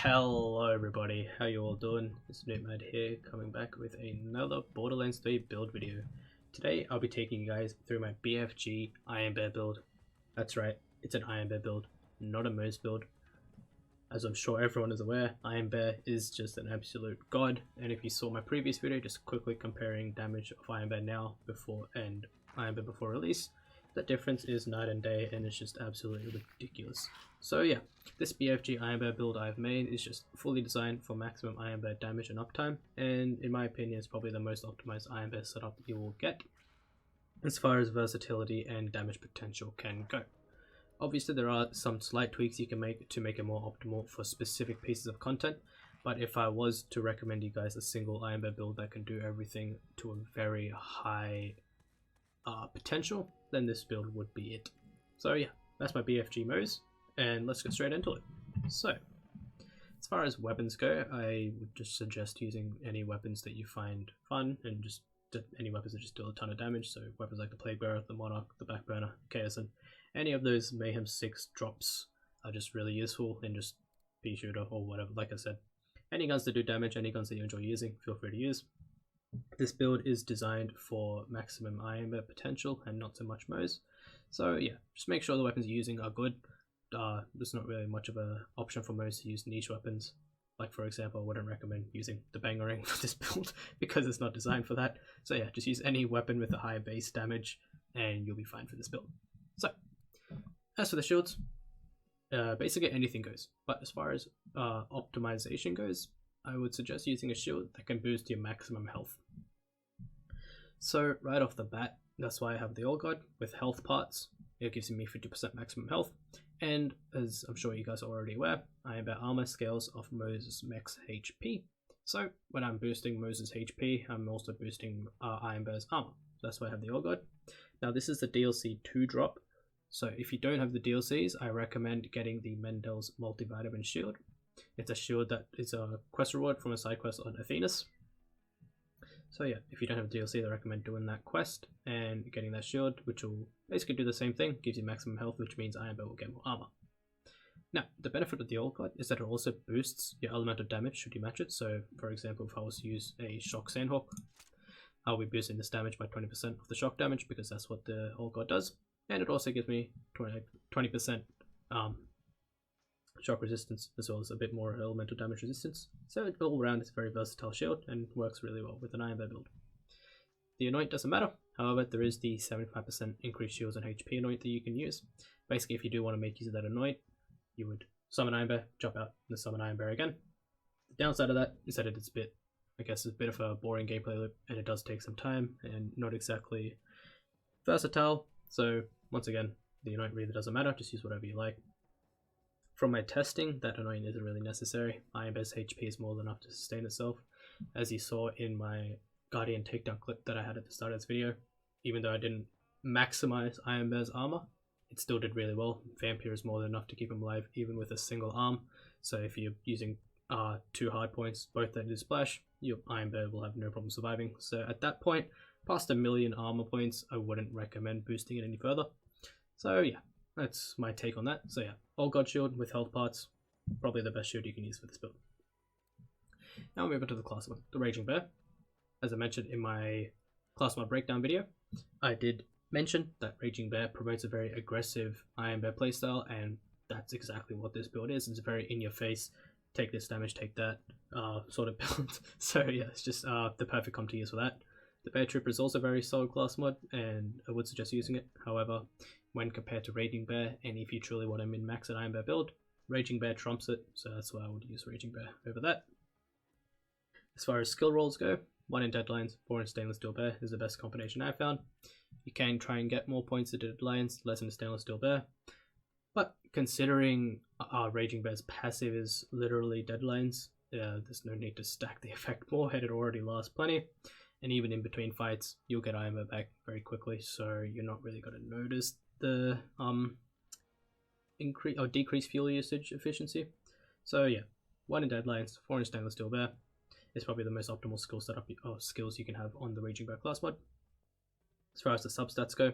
Hello everybody, how you all doing? It's Nootmad here, coming back with another Borderlands 3 build video. Today I'll be taking you guys through my BFG Iron Bear build. That's right, it's an Iron Bear build, not a Moze build. As I'm sure everyone is aware, Iron Bear is just an absolute god, and if you saw my previous video just quickly comparing damage of Iron Bear now before and Iron Bear before release, the difference is night and day, and it's just absolutely ridiculous. So yeah, this BFG Iron Bear build I've made is just fully designed for maximum Iron Bear damage and uptime, and in my opinion it's probably the most optimized Iron Bear setup you will get as far as versatility and damage potential can go. Obviously there are some slight tweaks you can make to make it more optimal for specific pieces of content, but if I was to recommend you guys a single Iron Bear build that can do everything to a very high potential, then this build would be it. So yeah, that's my BFG Moze, and let's get straight into it. So, as far as weapons go, I would just suggest using any weapons that you find fun, and just any weapons that just do a ton of damage. So weapons like the Plague Bearer, the Monarch, the Backburner, Chaos, and any of those Mayhem 6 drops are just really useful in just pea shooter or whatever. Like I said, any guns that do damage, any guns that you enjoy using, feel free to use. This build is designed for maximum Iron Bear potential and not so much Moze. So yeah, just make sure the weapons you're using are good. There's not really much of an option for Moze to use niche weapons. Like for example, I wouldn't recommend using the Bangerang for this build because it's not designed for that. So yeah, just use any weapon with a high base damage and you'll be fine for this build. So, as for the shields, basically anything goes. But as far as optimization goes, I would suggest using a shield that can boost your maximum health. So right off the bat, that's why I have the Old God with health parts. It gives me 50% maximum health, and as I'm sure you guys are already aware, Iron Bear armor scales off Moze's max HP. So when I'm boosting Moze's HP, I'm also boosting Iron Bear's armor. So that's why I have the Old God. Now this is the DLC 2 drop. So if you don't have the DLCs, I recommend getting the Mendel's multivitamin shield. It's a shield that is a quest reward from a side quest on Athenas. So yeah, if you don't have a DLC, I recommend doing that quest and getting that shield, which will basically do the same thing, gives you maximum health, which means Iron Bear will get more armor. Now, the benefit of the Old God is that it also boosts your elemental damage should you match it. So for example, if I was to use a Shock Sandhawk, I'll be boosting this damage by 20% of the shock damage because that's what the Old God does. And it also gives me 20% shock resistance, as well as a bit more elemental damage resistance. So all around it's a very versatile shield and works really well with an Iron Bear build. The anoint doesn't matter, however there is the 75% increased shields and HP anoint that you can use. Basically if you do want to make use of that anoint, you would summon Iron Bear, jump out, and then summon Iron Bear again. The downside of that is that it's a bit of a boring gameplay loop, and it does take some time and not exactly versatile. So once again, the anoint really doesn't matter, just use whatever you like. From my testing, that anoint isn't really necessary. Iron Bear's HP is more than enough to sustain itself. As you saw in my Guardian takedown clip that I had at the start of this video, even though I didn't maximize Iron Bear's armor, it still did really well. Vampire is more than enough to keep him alive even with a single arm. So if you're using 2 hard points, both that do splash, your Iron Bear will have no problem surviving. So at that point, past 1,000,000 armor points, I wouldn't recommend boosting it any further. So yeah, that's my take on that. So yeah, Old God shield with health parts, probably the best shield you can use for this build. Now we'll move on to the class mod, the Raging Bear. As I mentioned in my class mod breakdown video, I did mention that Raging Bear promotes a very aggressive Iron Bear playstyle, and that's exactly what this build is. It's very in your face, take this damage, take that sort of build. So yeah, it's just the perfect comp to use for that. The Bear Trooper is also a very solid class mod, and I would suggest using it. However, when compared to Raging Bear, and if you truly want to min-max an Iron Bear build, Raging Bear trumps it, so that's why I would use Raging Bear over that. As far as skill rolls go, 1 in Deadlines, 4 in Stainless Steel Bear is the best combination I've found. You can try and get more points at Deadlines, less in Stainless Steel Bear, but considering Raging Bear's passive is literally Deadlines, there's no need to stack the effect more, and it already lasts plenty. And even in between fights, you'll get Iron Bear back very quickly, so you're not really going to notice the increase or decrease fuel usage efficiency. So yeah, 1 in Deadlines, 4 in Stainless Steel Bear is probably the most optimal skill setup or skills you can have on the Raging Bear class mod. As far as the substats go,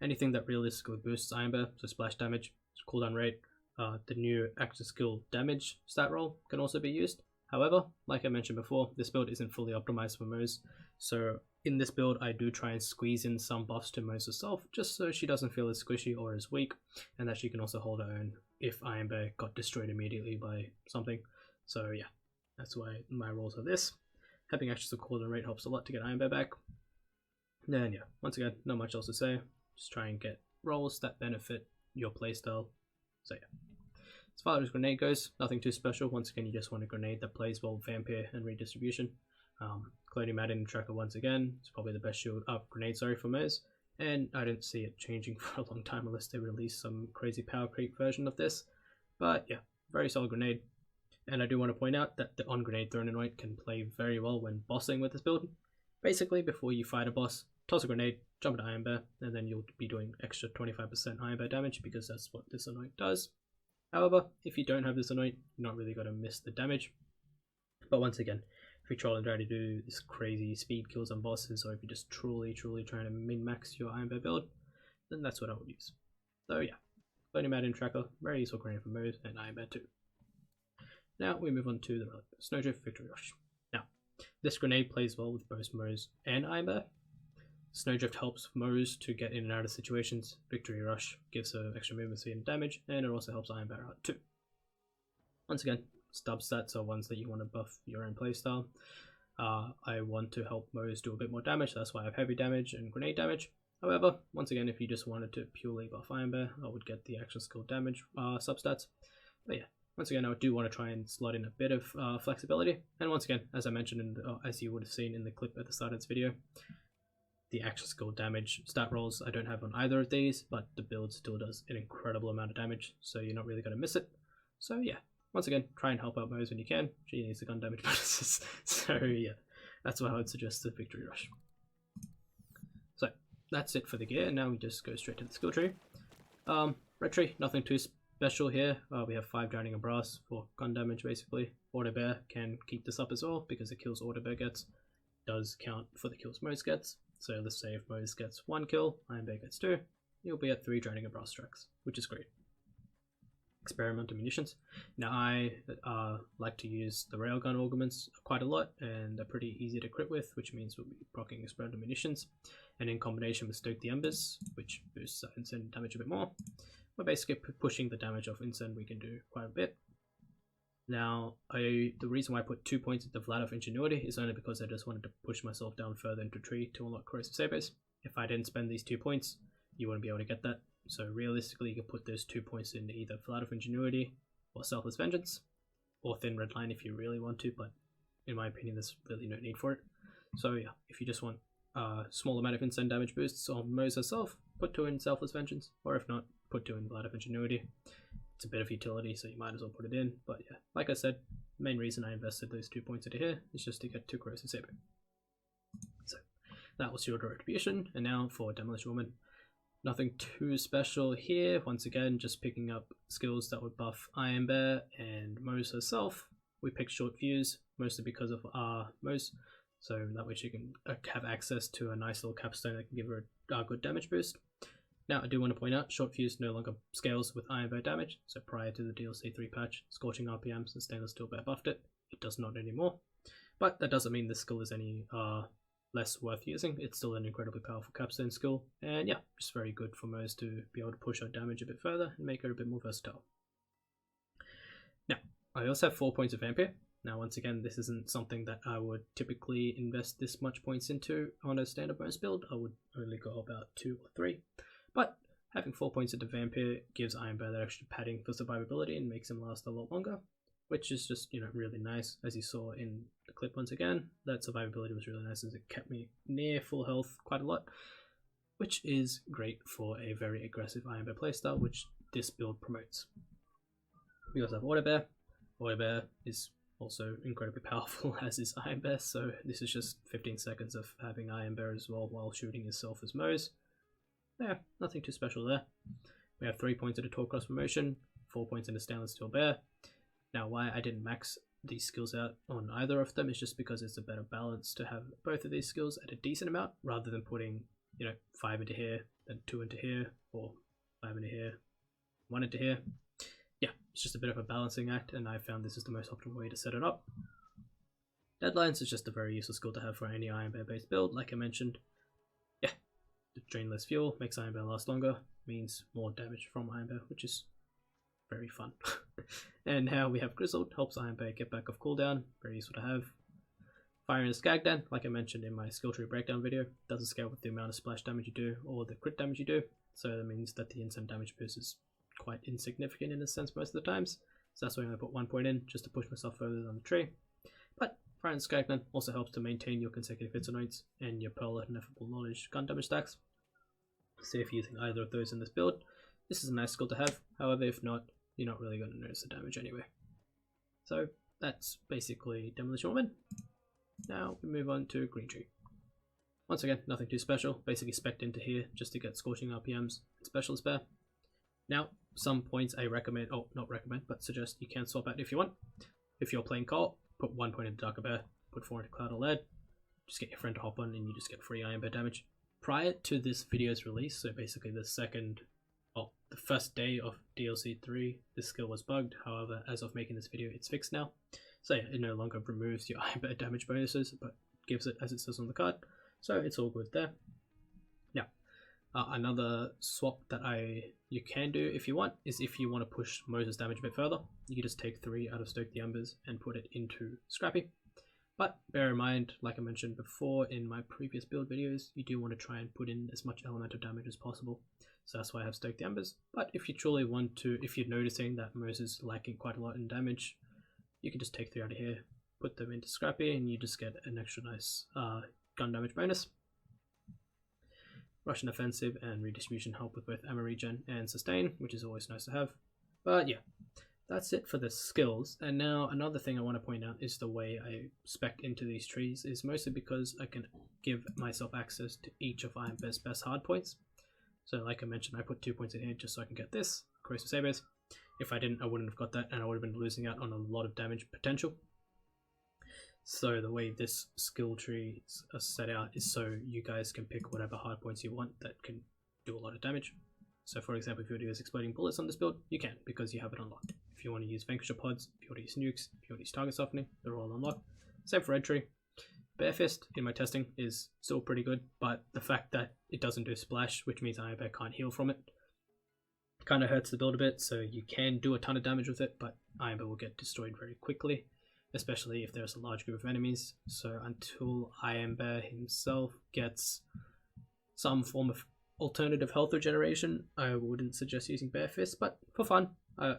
anything that realistically boosts Iron Bear, so splash damage, cooldown rate, The new action skill damage stat roll can also be used. However, like I mentioned before, this build isn't fully optimized for Moze, so in this build I do try and squeeze in some buffs to Moze herself, just so she doesn't feel as squishy or as weak, and that she can also hold her own if Iron Bear got destroyed immediately by something. So yeah, that's why my rolls are this. Having access to cooldown rate helps a lot to get Iron Bear back. Then yeah, once again, not much else to say. Just try and get rolls that benefit your playstyle. So yeah. As far as grenade goes, nothing too special. Once again, you just want a grenade that plays well with Vampire and Redistribution. Nootmad in Tracker once again. It's probably the best shield up grenade, sorry, for Moze. And I didn't see it changing for a long time unless they release some crazy power creep version of this. But yeah, very solid grenade. And I do want to point out that the on-grenade thrown anoint can play very well when bossing with this build. Basically, before you fight a boss, toss a grenade, jump into Iron Bear, and then you'll be doing extra 25% Iron Bear damage because that's what this anoint does. However, if you don't have this anoint, you're not really going to miss the damage. But once again, if you're trying to do this crazy speed kills on bosses, or if you're just truly trying to min-max your Iron Bear build, then that's what I would use. So yeah, Nootmad in Tracker, very useful grenade for Moze and Iron Bear too. Now we move on to the Snowdrift Victory Rush. Now, this grenade plays well with both Moze and Iron Bear. Snowdrift helps Moze to get in and out of situations. Victory Rush gives her extra movement speed and damage, and it also helps Iron Bear out too. Once again, stub stats are ones that you want to buff your own playstyle. I want to help Moze do a bit more damage, so that's why I have heavy damage and grenade damage. However, once again, if you just wanted to purely buff Iron Bear, I would get the action skill damage substats. But yeah, once again, I do want to try and slot in a bit of flexibility. And once again, as I mentioned, as you would have seen in the clip at the start of this video, the action skill damage stat rolls I don't have on either of these, but the build still does an incredible amount of damage, so you're not really going to miss it. So yeah, once again, try and help out Moze when you can. She needs the gun damage bonuses. So yeah, that's why I would suggest the Victory Rush. So that's it for the gear. Now we just go straight to the skill tree. Red tree, nothing too special here. We have 5 Drowning and Brass for gun damage basically. Auto Bear can keep this up as well because the kills Auto Bear gets does count for the kills Moze gets. So let's say if Moze gets 1 kill, Iron Bear gets 2, you'll be at 3 Drowning and Brass strikes, which is great. Experimental munitions. Now I like to use the railgun augments quite a lot, and they're pretty easy to crit with, which means we'll be proccing experimental munitions. And in combination with Stoke the Embers, which boosts Incend damage a bit more, we're basically pushing the damage of Incend we can do quite a bit. Now, the reason why I put 2 points into Vlad of Ingenuity is only because I just wanted to push myself down further into tree to unlock Corrosive Sabers. If I didn't spend these 2 points, you wouldn't be able to get that. So realistically, you can put those 2 points into either Vlad of Ingenuity or Selfless Vengeance, or Thin Red Line if you really want to, but in my opinion, there's really no need for it. So yeah, if you just want a small amount of Incend damage boosts on Moze herself, put 2 in Selfless Vengeance, or if not, put 2 in Vlad of Ingenuity. It's a bit of utility, so you might as well put it in. But yeah, like I said, the main reason I invested those 2 points into here is just to get 2 Corrosive Saber. So that was Shield Retribution, and now for Demolition Woman. Nothing too special here. Once again, just picking up skills that would buff Iron Bear and Moze herself. We picked Short Fuse, mostly because of Moze, so that way she can have access to a nice little capstone that can give her a good damage boost. Now, I do want to point out, Short Fuse no longer scales with Iron Bear damage, so prior to the DLC 3 patch, Scorching RPMs and Stainless Steel Bear buffed it. It does not anymore. But that doesn't mean this skill is any less worth using. It's still an incredibly powerful capstone skill, and yeah, just very good for Moze to be able to push her damage a bit further and make her a bit more versatile. Now, I also have 4 points of Vampire. Now, once again, this isn't something that I would typically invest this much points into on a standard bonus build. I would only go about 2 or 3. But having 4 points into Vampire gives Iron Bear that extra padding for survivability and makes him last a lot longer, which is just, really nice. As you saw in the clip once again, that survivability was really nice as it kept me near full health quite a lot, which is great for a very aggressive Iron Bear playstyle, which this build promotes. We also have Auto Bear. Auto Bear is also incredibly powerful, as is Iron Bear, so this is just 15 seconds of having Iron Bear as well while shooting yourself as Moze. Yeah, nothing too special there. We have 3 points into Torque Cross Promotion, 4 points into Stainless Steel Bear. Now, why I didn't max these skills out on either of them is just because it's a better balance to have both of these skills at a decent amount, rather than putting, 5 into here, then 2 into here, or 5 into here, 1 into here. Yeah, It's just a bit of a balancing act, and I found this is the most optimal way to set it up. Deadlines is just a very useful skill to have for any Iron Bear based build, like I mentioned. Yeah, drain less fuel, makes Iron Bear last longer, means more damage from Iron Bear, which is very fun. And now we have Grizzled, helps Iron Bear get back off cooldown, very useful to have. Fire in a Skagdan, like I mentioned in my skill tree breakdown video, doesn't scale with the amount of splash damage you do or the crit damage you do, so that means that the instant damage boost is quite insignificant in a sense most of the times. So that's why I'm going to put 1 point in, just to push myself further down the tree. But Fire in a Skagdan also helps to maintain your consecutive hits anoints and your Pearl of Ineffable Knowledge gun damage stacks. So if you're using either of those in this build, this is a nice skill to have. However, if not, you're not really going to notice the damage anyway. So that's basically Demolition Woman. Now we move on to Green Tree. Once again, nothing too special, basically spec'd into here just to get Scorching RPMs and Specialist Bear. Now, some points I recommend, oh, not recommend, but suggest you can swap out if you want. If you're playing co-op, put 1 point into Darker Bear, put 4 into Cloud of Lead, just get your friend to hop on and you just get free Iron Bear damage. Prior to this video's release, so basically the first day of DLC 3, this skill was bugged. However, as of making this video, it's fixed now. So yeah, it no longer removes your Iron Bear damage bonuses, but gives it as it says on the card. So it's all good there. Now, another swap that you can do if you want is if you want to push Moze's damage a bit further, you can just take 3 out of Stoke the Embers and put it into Scrappy. But bear in mind, like I mentioned before in my previous build videos, you do want to try and put in as much elemental damage as possible. So that's why I have Stoke the Embers. But if you truly want to, if you're noticing that Moze is lacking quite a lot in damage, you can just take 3 out of here, put them into Scrappy, and you just get an extra nice gun damage bonus. Russian Offensive and Redistribution help with both ammo regen and sustain, which is always nice to have. But yeah, that's it for the skills. And now another thing I want to point out is the way I spec into these trees is mostly because I can give myself access to each of Iron Bear's best hard points. So like I mentioned, I put 2 points in here just so I can get this, Corrosive Sabres. If I didn't, I wouldn't have got that, and I would have been losing out on a lot of damage potential. So the way this skill tree is set out is so you guys can pick whatever hard points you want that can do a lot of damage. So for example, if you want to use Exploding Bullets on this build, you can, because you have it unlocked. If you want to use Vanquisher Pods, if you want to use Nukes, if you want to use Target Softening, they're all unlocked. Same for Red Tree. Bare Fist, in my testing, is still pretty good, but the fact that it doesn't do Splash, which means Iron Bear can't heal from it, kind of hurts the build a bit. So you can do a ton of damage with it, but Iron Bear will get destroyed very quickly, especially if there's a large group of enemies. So until Iron Bear himself gets some form of alternative health regeneration, I wouldn't suggest using Bare Fist, but for fun,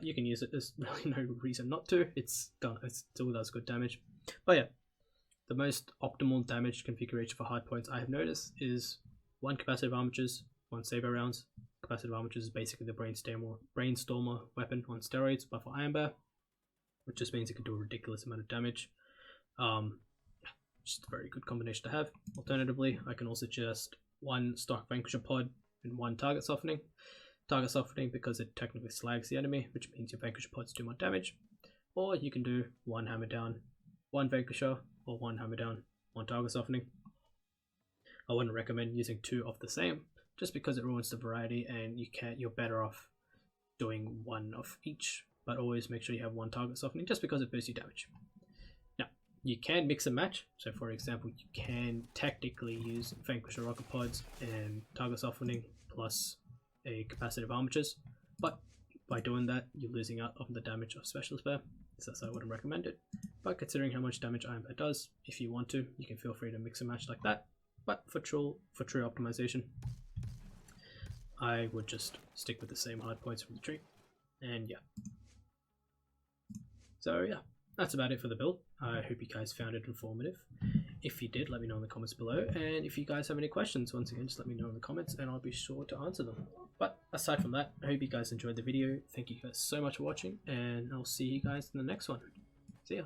you can use it. There's really no reason not to. It still does good damage. But yeah, the most optimal damage configuration for hard points I have noticed is 1 capacitive armatures, 1 saber rounds. Capacitive armatures is basically the brainstormer weapon on steroids, but for Iron Bear, which just means it can do a ridiculous amount of damage. Just a very good combination to have. Alternatively, I can also suggest 1 stock Vanquisher Pod and 1 Target Softening. Target Softening because it technically slags the enemy, which means your Vanquisher Pods do more damage. Or you can do 1 Hammer Down, 1 Vanquisher, or 1 Hammer Down, 1 Target Softening. I wouldn't recommend using 2 of the same, just because it ruins the variety and you're better off doing 1 of each, but always make sure you have 1 Target Softening just because it boosts your damage. Now, you can mix and match, so for example, you can technically use Vanquisher Rocket Pods and Target Softening plus a Capacitive Armatures, but by doing that, you're losing out on the damage of Specialist Bear, so I wouldn't recommend it. But considering how much damage Iron Bear does, if you want to, you can feel free to mix and match like that. But for true optimization, I would just stick with the same hard points from the tree. And yeah. So yeah, that's about it for the build. I hope you guys found it informative. If you did, let me know in the comments below. And if you guys have any questions, once again, just let me know in the comments and I'll be sure to answer them. But aside from that, I hope you guys enjoyed the video. Thank you guys so much for watching, and I'll see you guys in the next one. See ya.